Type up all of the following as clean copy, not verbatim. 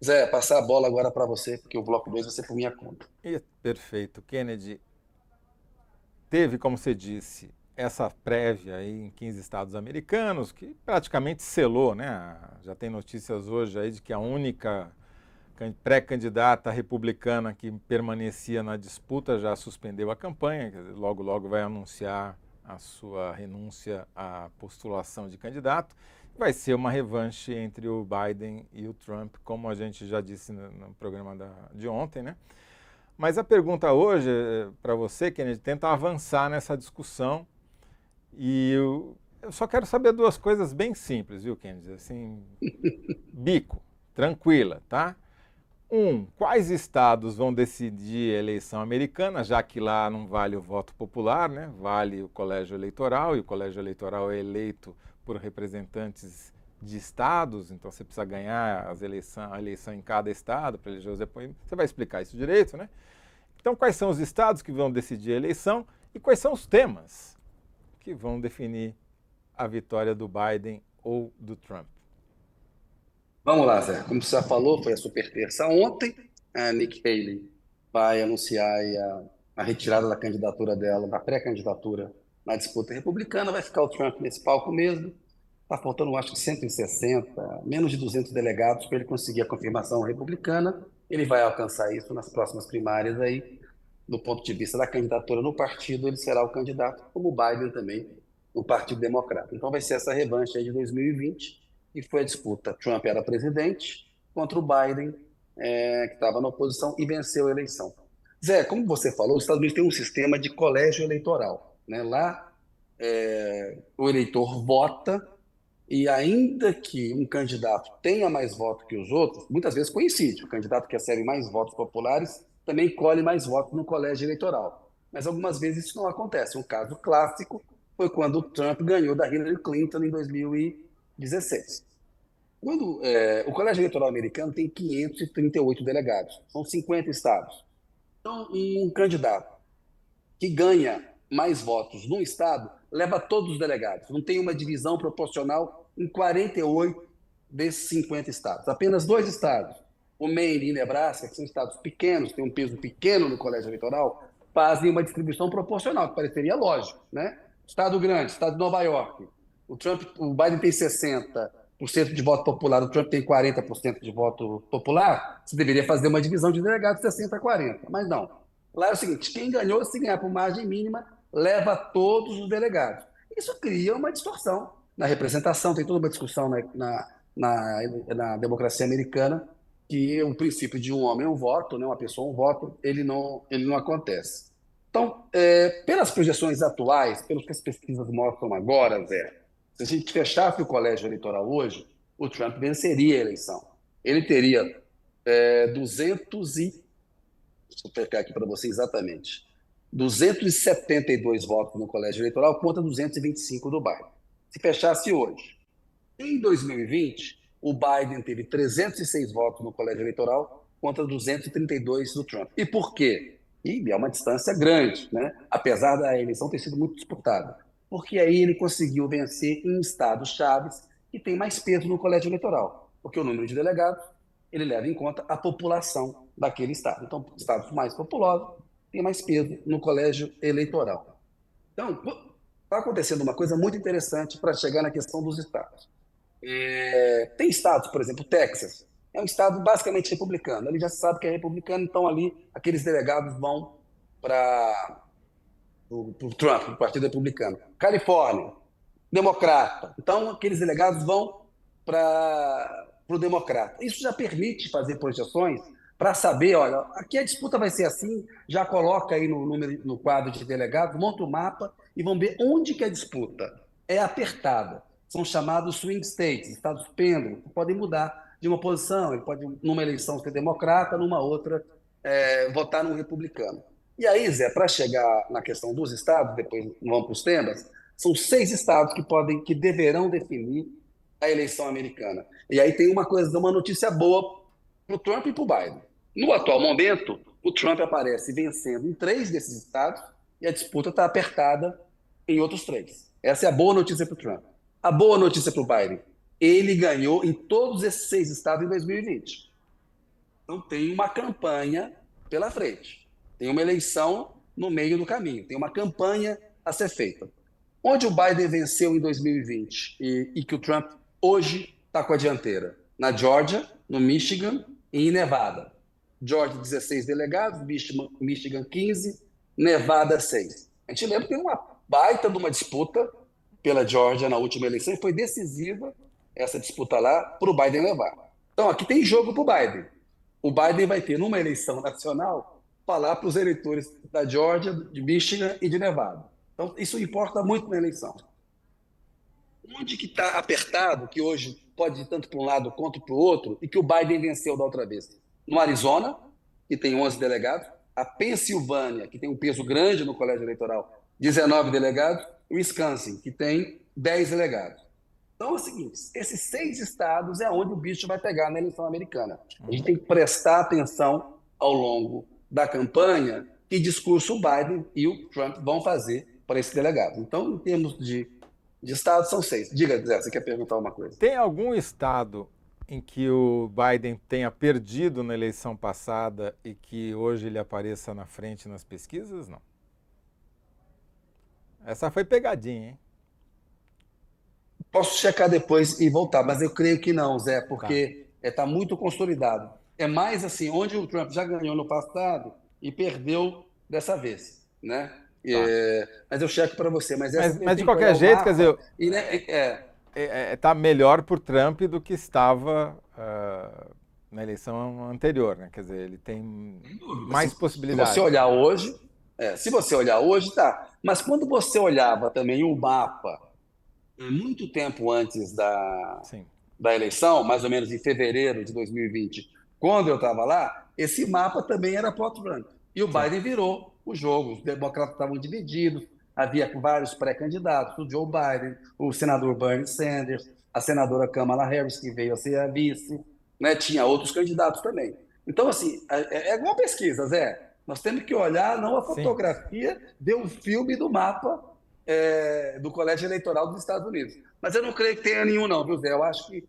Zé, passar a bola agora para você, porque o bloco 2 vai ser por minha conta. Perfeito. Kennedy, teve, como você disse, essa prévia aí em 15 estados americanos que praticamente selou, né? Já tem notícias hoje aí de que a única pré-candidata republicana que permanecia na disputa já suspendeu a campanha, logo logo vai anunciar a sua renúncia à postulação de candidato. Vai ser uma revanche entre o Biden e o Trump, como a gente já disse no programa de ontem, né? Mas a pergunta hoje para você, Kennedy, tenta avançar nessa discussão e eu só quero saber duas coisas bem simples, viu, Kennedy? Assim, bico, tranquila, tá? Quais estados vão decidir a eleição americana, já que lá não vale o voto popular, né? Vale o colégio eleitoral, e o colégio eleitoral é eleito por representantes de estados, então você precisa ganhar a eleição em cada estado para eleger os depoimentos. Você vai explicar isso direito, né? Então, quais são os estados que vão decidir a eleição e quais são os temas que vão definir a vitória do Biden ou do Trump? Vamos lá, Zé. Como você já falou, foi a super terça ontem. A Nikki Haley vai anunciar aí a retirada da candidatura dela, da pré-candidatura na disputa republicana. Vai ficar o Trump nesse palco mesmo. Está faltando, acho que 160, menos de 200 delegados para ele conseguir a confirmação republicana. Ele vai alcançar isso nas próximas primárias aí. Do ponto de vista da candidatura no partido, ele será o candidato, como o Biden também, no Partido Democrata. Então vai ser essa revanche aí de 2020, que foi a disputa. Trump era presidente contra o Biden, que estava na oposição e venceu a eleição. Zé, como você falou, os Estados Unidos têm um sistema de colégio eleitoral, né? Lá, o eleitor vota e ainda que um candidato tenha mais votos que os outros, muitas vezes coincide. O candidato que recebe mais votos populares também colhe mais votos no colégio eleitoral. Mas algumas vezes isso não acontece. Um caso clássico foi quando o Trump ganhou da Hillary Clinton em 2016. O colégio eleitoral americano tem 538 delegados, são 50 estados. Então, um candidato que ganha mais votos num estado leva todos os delegados. Não tem uma divisão proporcional em 48 desses 50 estados. Apenas dois estados, o Maine e Nebraska, que são estados pequenos, têm um peso pequeno no colégio eleitoral, fazem uma distribuição proporcional, que pareceria lógico, né? Estado grande, estado de Nova York. O Biden tem 60% de voto popular, o Trump tem 40% de voto popular, você deveria fazer uma divisão de delegados 60 a 40, mas não. Lá é o seguinte: quem ganhou, se ganhar por margem mínima, leva todos os delegados. Isso cria uma distorção na representação, tem toda uma discussão na democracia americana que o princípio de um homem um voto, né, uma pessoa um voto, ele não acontece. Então, pelas projeções atuais, pelo que as pesquisas mostram agora, Zé, se a gente fechasse o colégio eleitoral hoje, o Trump venceria a eleição. Ele teria 200 e deixa eu pegar aqui para você exatamente, 272 votos no colégio eleitoral contra 225 do Biden. Se fechasse hoje. Em 2020, o Biden teve 306 votos no colégio eleitoral contra 232 do Trump. E por quê? E é uma distância grande, né? Apesar da eleição ter sido muito disputada. Porque aí ele conseguiu vencer em estados chaves que tem mais peso no colégio eleitoral. Porque o número de delegados, ele leva em conta a população daquele estado. Então, estados mais populosos têm mais peso no colégio eleitoral. Então, está acontecendo uma coisa muito interessante para chegar na questão dos estados. Tem estados, por exemplo, Texas, é um estado basicamente republicano. Ele já sabe que é republicano, então ali aqueles delegados vão para o Trump, para o Partido Republicano. Califórnia, democrata. Então aqueles delegados vão para o democrata. Isso já permite fazer projeções para saber, olha, aqui a disputa vai ser assim, já coloca aí no quadro de delegados, monta o mapa e vão ver onde que a disputa é apertada. São chamados swing states, estados pêndulos, que podem mudar de uma posição. Ele pode, numa eleição, ser democrata, numa outra, votar num republicano. E aí, Zé, para chegar na questão dos estados, depois vamos para os temas, são 6 estados que deverão definir a eleição americana. E aí tem uma notícia boa para o Trump e para o Biden. No atual momento, o Trump aparece vencendo em 3 desses estados e a disputa está apertada em outros 3. Essa é a boa notícia para o Trump. A boa notícia para o Biden: ele ganhou em todos esses 6 estados em 2020. Então tem uma campanha pela frente. Tem uma eleição no meio do caminho. Tem uma campanha a ser feita. Onde o Biden venceu em 2020 e que o Trump hoje está com a dianteira? Na Georgia, no Michigan e em Nevada. Georgia, 16 delegados, Michigan 15, Nevada 6. A gente lembra que tem uma baita de uma disputa pela Georgia na última eleição e foi decisiva essa disputa lá para o Biden levar. Então aqui tem jogo para o Biden. O Biden vai ter, numa eleição nacional, falar para os eleitores da Georgia, de Michigan e de Nevada. Então, isso importa muito na eleição. Onde que está apertado, que hoje pode ir tanto para um lado quanto para o outro, e que o Biden venceu da outra vez? No Arizona, que tem 11 delegados, a Pensilvânia, que tem um peso grande no colégio eleitoral, 19 delegados, e o Wisconsin, que tem 10 delegados. Então é o seguinte, esses 6 estados é onde o bicho vai pegar na eleição americana. A gente tem que prestar atenção ao longo da campanha que discurso o Biden e o Trump vão fazer para esse delegado. Então, em termos de estados, são 6. Diga, Zé, você quer perguntar uma coisa? Tem algum estado em que o Biden tenha perdido na eleição passada e que hoje ele apareça na frente nas pesquisas? Não. Essa foi pegadinha, hein? Posso checar depois e voltar, mas eu creio que não, Zé, Tá. porque está muito consolidado. É mais assim, onde o Trump já ganhou no passado e perdeu dessa vez, né? Tá. Mas eu checo para você. Mas essa Mas de tem que olhar qualquer o jeito, quer dizer, mapa e né, tá melhor por Trump do que estava na eleição anterior, né? Quer dizer, ele tem mais se você possibilidades. olhar hoje, se você olhar hoje, tá. Mas quando você olhava também o mapa muito tempo antes Sim, da eleição, mais ou menos em fevereiro de 2020, quando eu estava lá, esse mapa também era pró-Trump. E o sim. Biden virou o jogo. Os democratas estavam divididos, havia vários pré-candidatos, o Joe Biden, o senador Bernie Sanders, a senadora Kamala Harris, que veio a ser a vice, né? Tinha outros candidatos também. Então, assim, é igual pesquisa, Zé. Nós temos que olhar não a Sim. fotografia, ver um filme do mapa do Colégio Eleitoral dos Estados Unidos. Mas eu não creio que tenha nenhum, não, viu, Zé? Eu acho que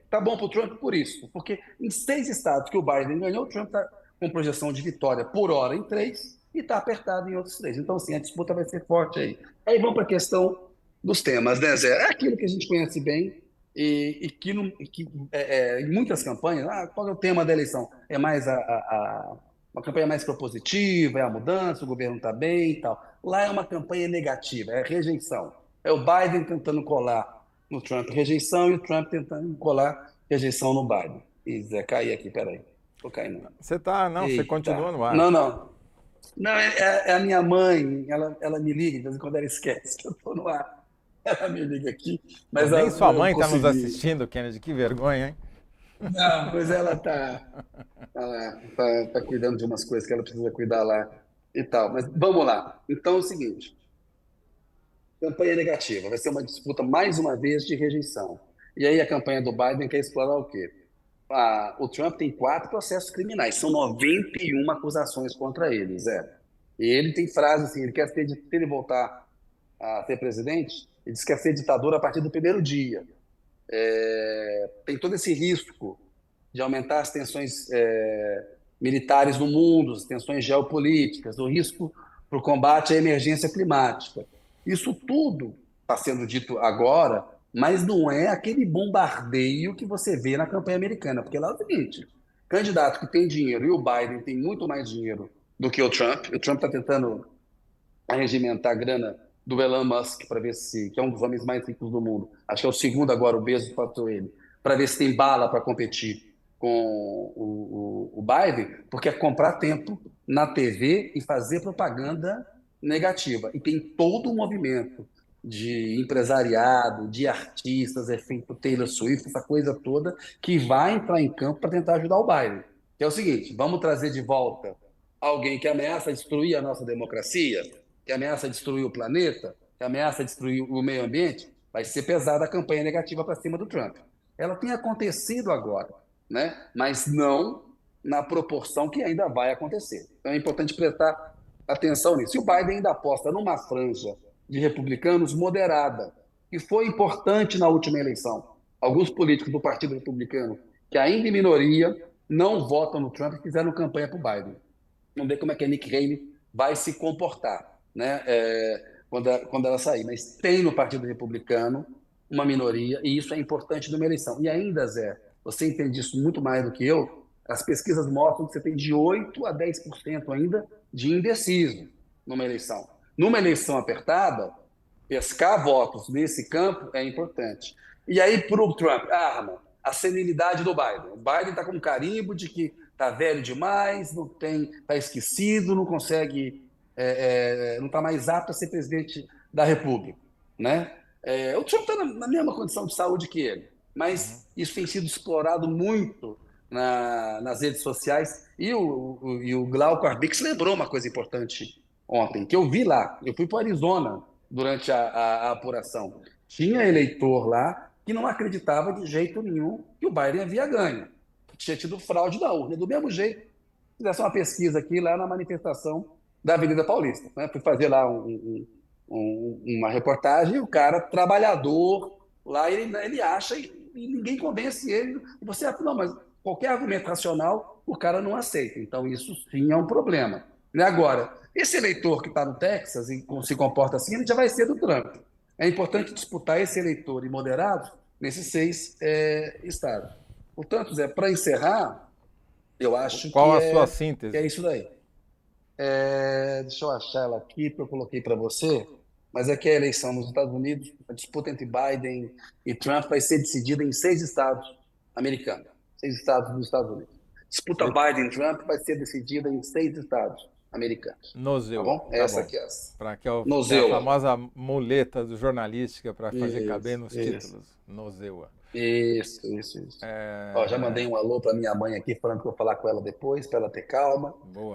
tá bom para o Trump por isso, porque em 6 estados que o Biden ganhou, o Trump está com projeção de vitória por hora em 3 e está apertado em outros 3. Então, assim, a disputa vai ser forte aí. Aí vamos para a questão dos temas, né, Zé? É aquilo que a gente conhece bem e que, não, que em muitas campanhas, qual é o tema da eleição? É mais uma campanha mais propositiva, é a mudança, o governo está bem e tal. Lá é uma campanha negativa, é rejeição. É o Biden tentando colar no Trump rejeição e o Trump tentando colar rejeição no Biden. E Zé, caí aqui, peraí. Tô caindo. Você tá, não, você continua Eita. no ar. Não, não. Não, é a minha mãe, ela me liga, de vez em quando ela esquece que eu tô no ar. Ela me liga aqui, Pô, mas nem sua eu mãe está nos consegui. assistindo, Kennedy, que vergonha, hein? Não, mas ela tá cuidando de umas coisas que ela precisa cuidar lá e tal. Mas vamos lá. Então é o seguinte: campanha negativa, vai ser uma disputa mais uma vez de rejeição. E aí a campanha do Biden quer explorar o quê? O Trump tem 4 processos criminais, são 91 acusações contra ele, Zé. E ele tem frase assim, ele quer ser, se ele voltar a ser presidente, ele diz que quer ser ditador a partir do primeiro dia. Tem todo esse risco de aumentar as tensões militares no mundo, as tensões geopolíticas, o risco para o combate à emergência climática. Isso tudo está sendo dito agora, mas não é aquele bombardeio que você vê na campanha americana, porque lá é o seguinte, candidato que tem dinheiro, e o Biden tem muito mais dinheiro do que o Trump está tentando arregimentar a grana do Elon Musk para ver se, que é um dos homens mais ricos do mundo, acho que é o segundo agora, o Bezos passou ele, para ver se tem bala para competir com o Biden, porque é comprar tempo na TV e fazer propaganda negativa. E tem todo um movimento de empresariado, de artistas, efeito Taylor Swift, essa coisa toda, que vai entrar em campo para tentar ajudar o Biden. Que é o seguinte, vamos trazer de volta alguém que ameaça destruir a nossa democracia, que ameaça destruir o planeta, que ameaça destruir o meio ambiente, vai ser pesada a campanha negativa para cima do Trump. Ela tem acontecido agora, né? Mas não na proporção que ainda vai acontecer. Então é importante prestar atenção nisso. E o Biden ainda aposta numa franja de republicanos moderada, que foi importante na última eleição. Alguns políticos do Partido Republicano, que ainda em minoria, não votam no Trump e fizeram campanha para o Biden. Vamos ver como é que a Nikki Haley vai se comportar, né? Quando ela sair. Mas tem no Partido Republicano uma minoria, e isso é importante numa eleição. E ainda, Zé, você entende isso muito mais do que eu, as pesquisas mostram que você tem de 8 a 10% ainda de indeciso numa eleição. Numa eleição apertada, pescar votos nesse campo é importante. E aí, para o Trump, arma a senilidade do Biden. O Biden está com um carimbo de que está velho demais, não tem, está esquecido, não consegue, não está mais apto a ser presidente da República, né? O Trump está na mesma condição de saúde que ele, Uhum. mas isso tem sido explorado muito nas redes sociais. E o Glauco Arbix lembrou uma coisa importante ontem, que eu vi lá. Eu fui para o Arizona durante a apuração. Tinha eleitor lá que não acreditava de jeito nenhum que o Biden havia ganho, que tinha tido fraude da urna. Do mesmo jeito, fizesse uma pesquisa aqui lá na manifestação da Avenida Paulista. Né? Fui fazer lá uma reportagem e o cara, trabalhador, lá ele acha e ninguém convence ele. E você acha, não, mas qualquer argumento racional o cara não aceita. Então, isso sim é um problema. Né? Agora, esse eleitor que está no Texas e se comporta assim, ele já vai ser do Trump. É importante disputar esse eleitor e moderado nesses 6 estados. Portanto, Zé, para encerrar, eu acho Qual que a sua é síntese? isso daí. Deixa eu achar ela aqui, que eu coloquei para você, mas é que a eleição nos Estados Unidos, a disputa entre Biden e Trump vai ser decidida em 6 estados americanos, 6 estados dos Estados Unidos. Disputa Você Biden-Trump vai ser decidida em 6 estados americanos. Tá nozeua, bom? tá Essa bom. aqui é essa. Para que é a Nozewa. famosa muleta do jornalística para fazer caber Isso, nos isso, títulos. Nozeua. isso. Ó, já mandei É, um alô para minha mãe aqui, falando que eu vou falar com ela depois, para ela ter calma. boa.